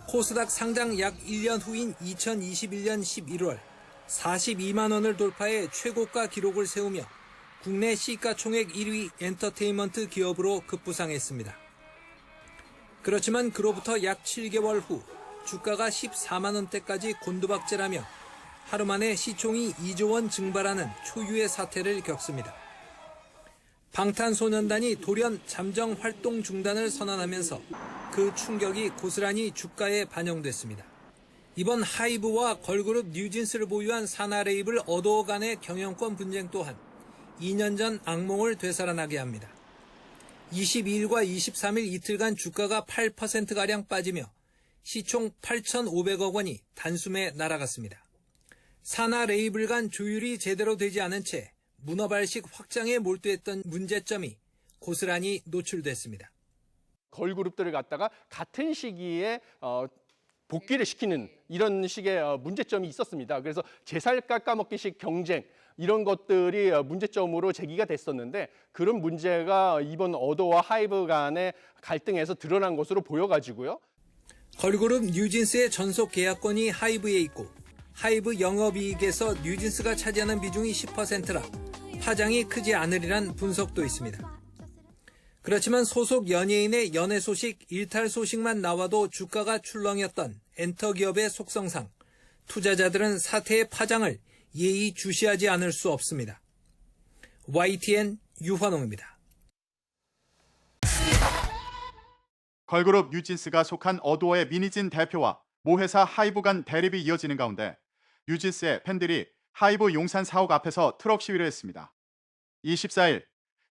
코스닥 상장 약 1년 후인 2021년 11월 42만 원을 돌파해 최고가 기록을 세우며 국내 시가총액 1위 엔터테인먼트 기업으로 급부상했습니다. 그렇지만 그로부터 약 7개월 후 주가가 14만 원대까지 곤두박질하며 하루 만에 시총이 2조 원 증발하는 초유의 사태를 겪습니다. 방탄소년단이 돌연 잠정 활동 중단을 선언하면서 그 충격이 고스란히 주가에 반영됐습니다. 이번 하이브와 걸그룹 뉴진스를 보유한 산하 레이블 어도어 간의 경영권 분쟁 또한 2년 전 악몽을 되살아나게 합니다. 22일과 23일 이틀간 주가가 8%가량 빠지며 시총 8,500억 원이 단숨에 날아갔습니다. 산하 레이블 간 조율이 제대로 되지 않은 채 문어발식 확장에 몰두했던 문제점이 고스란히 노출됐습니다. 걸그룹들을 갖다가 같은 시기에 복귀를 시키는 이런 식의 문제점이 있었습니다. 그래서 제살 깎아먹기식 경쟁 이런 것들이 문제점으로 제기가 됐었는데 그런 문제가 이번 어도와 하이브 간의 갈등에서 드러난 것으로 보여가지고요. 걸그룹 뉴진스의 전속 계약권이 하이브에 있고 하이브 영업이익에서 뉴진스가 차지하는 비중이 10%라 파장이 크지 않으리란 분석도 있습니다. 그렇지만 소속 연예인의 연애 소식, 일탈 소식만 나와도 주가가 출렁였던 엔터 기업의 속성상 투자자들은 사태의 파장을 예의주시하지 않을 수 없습니다. YTN 유환홍입니다. 걸그룹 뉴진스가 속한 어도어의 미니진 대표와 모 회사 하이브 간 대립이 이어지는 가운데 뉴진스의 팬들이 하이브 용산 사옥 앞에서 트럭 시위를 했습니다. 24일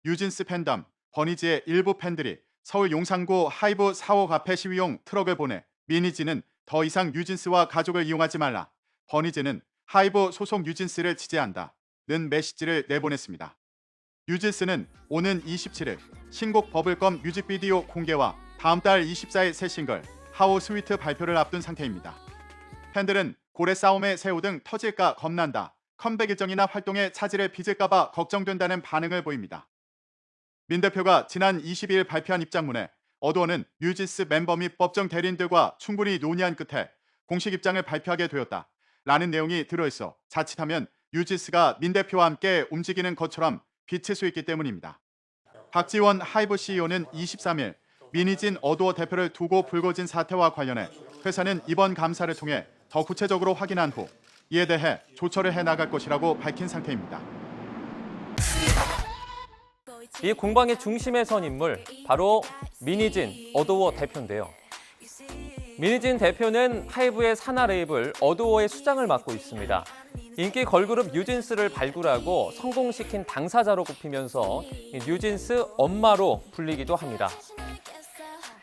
뉴진스 팬덤 버니지의 일부 팬들이 서울 용산구 하이브 사옥 앞에 시위용 트럭을 보내 미니진은 더 이상 뉴진스와 가족을 이용하지 말라, 버니지는 하이브 소속 뉴진스를 지지한다는 메시지를 내보냈습니다. 뉴진스는 오는 27일 신곡 버블검 뮤직비디오 공개와 다음 달 24일 새 싱글 하우 스위트 발표를 앞둔 상태입니다. 팬들은 고래 싸움의 새우 등 터질까 겁난다, 컴백 일정이나 활동에 차질을 빚을까봐 걱정된다는 반응을 보입니다. 민 대표가 지난 22일 발표한 입장문에 어도어는 뉴진스 멤버 및 법정 대리인들과 충분히 논의한 끝에 공식 입장을 발표하게 되었다 라는 내용이 들어있어 자칫하면 뉴진스가 민 대표와 함께 움직이는 것처럼 비칠 수 있기 때문입니다. 박지원 하이브 CEO는 23일 미니진 어도어 대표를 두고 불거진 사태와 관련해 회사는 이번 감사를 통해 더 구체적으로 확인한 후 이에 대해 조처를 해나갈 것이라고 밝힌 상태입니다. 이 공방의 중심에 선 인물, 바로 미니진 어도어 대표인데요. 미니진 대표는 하이브의 산하 레이블 어도어의 수장을 맡고 있습니다. 인기 걸그룹 뉴진스를 발굴하고 성공시킨 당사자로 꼽히면서 뉴진스 엄마로 불리기도 합니다.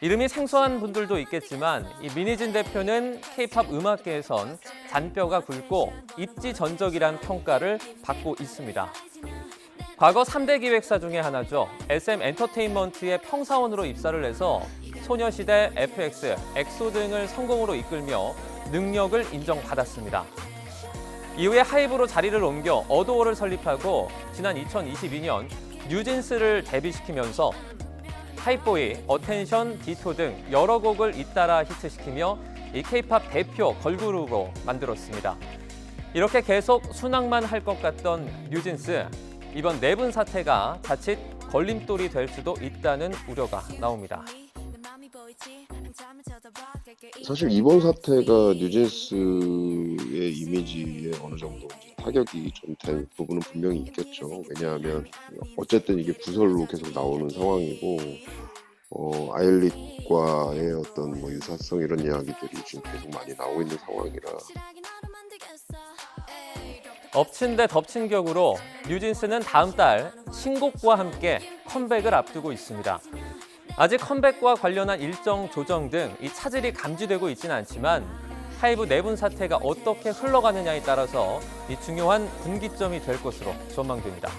이름이 생소한 분들도 있겠지만 이 미니진 대표는 K-팝 음악계에선 잔뼈가 굵고 입지전적이란 평가를 받고 있습니다. 과거 3대 기획사 중에 하나죠. SM 엔터테인먼트의 평사원으로 입사를 해서 소녀시대, FX, 엑소 등을 성공으로 이끌며 능력을 인정받았습니다. 이후에 하이브로 자리를 옮겨 어도어를 설립하고 지난 2022년 뉴진스를 데뷔시키면서 하이보이, 어텐션, 디토 등 여러 곡을 잇따라 히트시키며 이 K-팝 대표 걸그룹으로 만들었습니다. 이렇게 계속 순항만 할 것 같던 뉴진스, 이번 내분 사태가 자칫 걸림돌이 될 수도 있다는 우려가 나옵니다. 사실 이번 사태가 뉴진스의 이미지에 어느 정도 타격이 좀 될 부분은 분명히 있겠죠. 왜냐하면 어쨌든 이게 부설로 계속 나오는 상황이고 아일릿과의 어떤 유사성 이런 이야기들이 지금 계속 많이 나오고 있는 상황이라 엎친 데 덮친 격으로 뉴진스는 다음 달 신곡과 함께 컴백을 앞두고 있습니다. 아직 컴백과 관련한 일정 조정 등 이 차질이 감지되고 있지는 않지만 하이브 내분 사태가 어떻게 흘러가느냐에 따라서 이 중요한 분기점이 될 것으로 전망됩니다.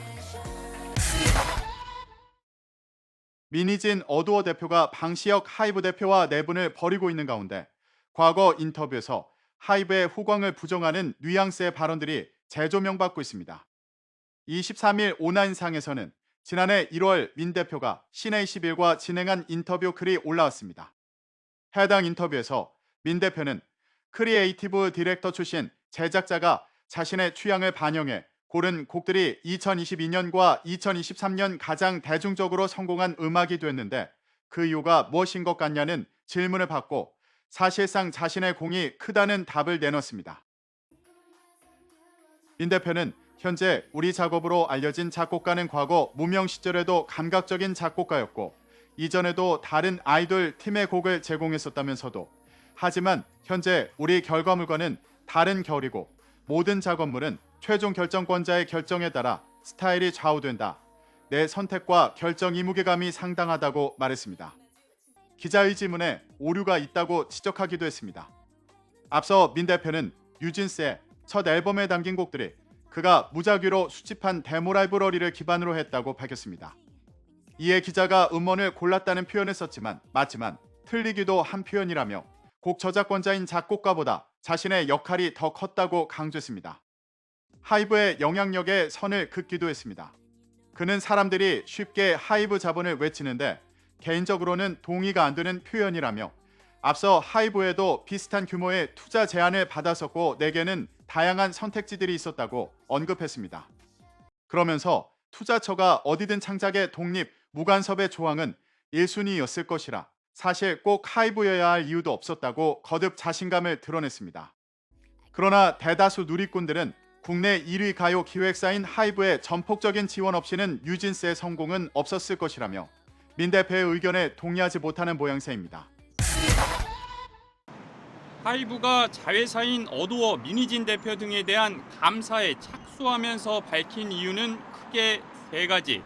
미니진 어도어 대표가 방시혁 하이브 대표와 내분을 벌이고 있는 가운데 과거 인터뷰에서 하이브의 후광을 부정하는 뉘앙스의 발언들이 재조명받고 있습니다. 23일 온라인상에서는 지난해 1월 민 대표가 CNA11과 진행한 인터뷰 글이 올라왔습니다. 해당 인터뷰에서 민 대표는 크리에이티브 디렉터 출신 제작자가 자신의 취향을 반영해 고른 곡들이 2022년과 2023년 가장 대중적으로 성공한 음악이 됐는데 그 이유가 무엇인 것 같냐는 질문을 받고 사실상 자신의 공이 크다는 답을 내놓습니다. 민 대표는 현재 우리 작업으로 알려진 작곡가는 과거 무명 시절에도 감각적인 작곡가였고 이전에도 다른 아이돌 팀의 곡을 제공했었다면서도 하지만 현재 우리 결과물과는 다른 결이고 모든 작업물은 최종 결정권자의 결정에 따라 스타일이 좌우된다. 내 선택과 결정 이무게감이 상당하다고 말했습니다. 기자의 질문에 오류가 있다고 지적하기도 했습니다. 앞서 민 대표는 뉴진스의 첫 앨범에 담긴 곡들이 그가 무작위로 수집한 데모 라이브러리를 기반으로 했다고 밝혔습니다. 이에 기자가 음원을 골랐다는 표현을 썼지만 맞지만 틀리기도 한 표현이라며 곡 저작권자인 작곡가보다 자신의 역할이 더 컸다고 강조했습니다. 하이브의 영향력에 선을 긋기도 했습니다. 그는 사람들이 쉽게 하이브 자본을 외치는데 개인적으로는 동의가 안 되는 표현이라며 앞서 하이브에도 비슷한 규모의 투자 제안을 받았었고 내게는 다양한 선택지들이 있었다고 언급했습니다. 그러면서 투자처가 어디든 창작의 독립, 무간섭의 조항은 1순위였을 것이라 사실 꼭 하이브여야 할 이유도 없었다고 거듭 자신감을 드러냈습니다. 그러나 대다수 누리꾼들은 국내 1위 가요 기획사인 하이브의 전폭적인 지원 없이는 뉴진스의 성공은 없었을 것이라며 민 대표의 의견에 동의하지 못하는 모양새입니다. 하이브가 자회사인 어도어 미니진 대표 등에 대한 감사에 착수하면서 밝힌 이유는 크게 세 가지.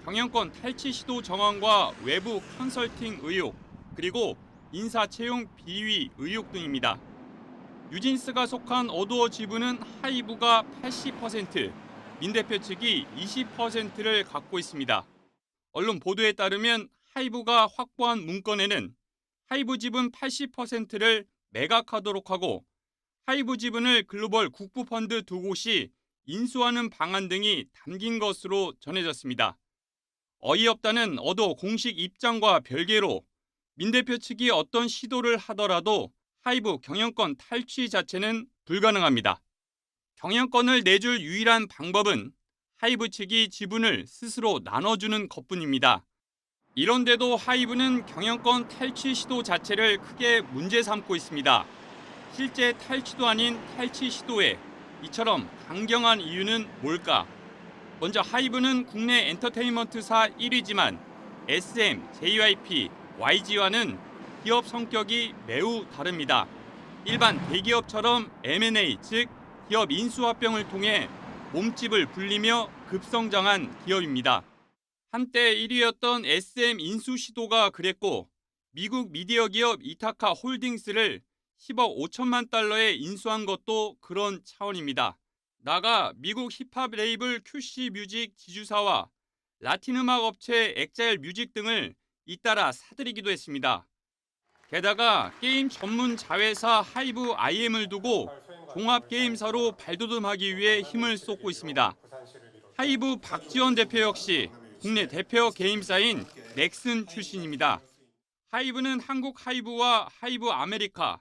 경영권 탈취 시도 정황과 외부 컨설팅 의혹, 그리고 인사 채용 비위 의혹 등입니다. 뉴진스가 속한 어도어 지분은 하이브가 80%, 민 대표 측이 20%를 갖고 있습니다. 언론 보도에 따르면 하이브가 확보한 문건에는 하이브 지분 80%를 매각하도록 하고 하이브 지분을 글로벌 국부펀드 두 곳이 인수하는 방안 등이 담긴 것으로 전해졌습니다. 어이없다는 어도 공식 입장과 별개로 민 대표 측이 어떤 시도를 하더라도 하이브 경영권 탈취 자체는 불가능합니다. 경영권을 내줄 유일한 방법은 하이브 측이 지분을 스스로 나눠주는 것뿐입니다. 이런데도 하이브는 경영권 탈취 시도 자체를 크게 문제 삼고 있습니다. 실제 탈취도 아닌 탈취 시도에 이처럼 강경한 이유는 뭘까? 먼저 하이브는 국내 엔터테인먼트사 1위지만 SM, JYP, YG와는 기업 성격이 매우 다릅니다. 일반 대기업처럼 M&A, 즉 기업 인수합병을 통해 몸집을 불리며 급성장한 기업입니다. 한때 1위였던 SM 인수 시도가 그랬고 미국 미디어 기업 이타카 홀딩스를 10억 5천만 달러에 인수한 것도 그런 차원입니다. 나아가 미국 힙합 레이블 QC 뮤직 지주사와 라틴 음악 업체 엑자일 뮤직 등을 잇따라 사들이기도 했습니다. 게다가 게임 전문 자회사 하이브 IM을 두고 종합 게임사로 발돋움하기 위해 힘을 쏟고 있습니다. 하이브 박지원 대표 역시 국내 대표 게임사인 넥슨 출신입니다. 하이브는 한국 하이브와 하이브 아메리카,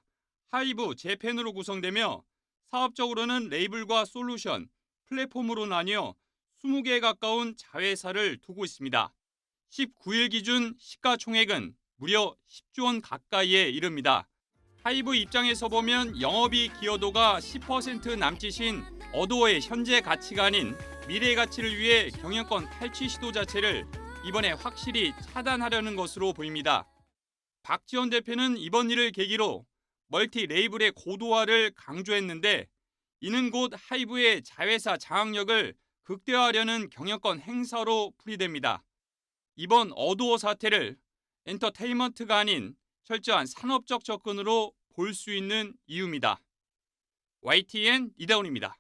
하이브 재팬으로 구성되며 사업적으로는 레이블과 솔루션, 플랫폼으로 나뉘어 20개에 가까운 자회사를 두고 있습니다. 19일 기준 시가총액은 무려 10조 원 가까이에 이릅니다. 하이브 입장에서 보면 영업이익 기여도가 10% 남짓인 어도어의 현재 가치가 아닌 미래 가치를 위해 경영권 탈취 시도 자체를 이번에 확실히 차단하려는 것으로 보입니다. 박지원 대표는 이번 일을 계기로 멀티 레이블의 고도화를 강조했는데 이는 곧 하이브의 자회사 장악력을 극대화하려는 경영권 행사로 풀이됩니다. 이번 어도어 사태를 엔터테인먼트가 아닌 철저한 산업적 접근으로 볼 수 있는 이유입니다. YTN 이다운입니다.